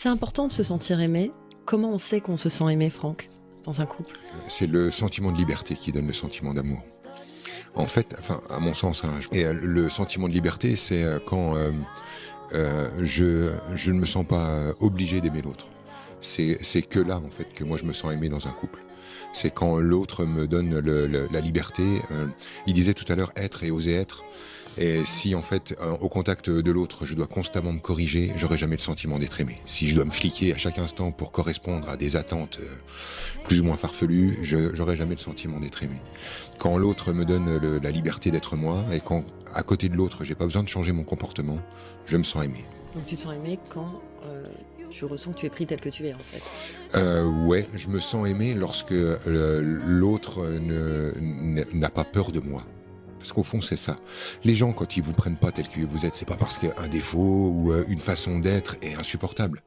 C'est important de se sentir aimé. Comment on sait qu'on se sent aimé, Franck, dans un couple? C'est le sentiment de liberté qui donne le sentiment d'amour. En fait, enfin, à mon sens, hein, le sentiment de liberté, c'est je ne me sens pas obligé d'aimer l'autre. C'est que là, en fait, que moi je me sens aimé dans un couple. C'est quand l'autre me donne la liberté. Il disait tout à l'heure être et oser être. Et si en fait, au contact de l'autre, je dois constamment me corriger, j'aurai jamais le sentiment d'être aimé. Si je dois me fliquer à chaque instant pour correspondre à des attentes plus ou moins farfelues, j'aurai jamais le sentiment d'être aimé. Quand l'autre me donne la liberté d'être moi, et quand à côté de l'autre, j'ai pas besoin de changer mon comportement, je me sens aimé. Donc tu te sens aimé quand tu ressens que tu es pris tel que tu es, en fait. Ouais, je me sens aimé lorsque l'autre n'a pas peur de moi. Parce qu'au fond, c'est ça. Les gens, quand ils vous prennent pas tel que vous êtes, c'est pas parce qu'un défaut ou une façon d'être est insupportable.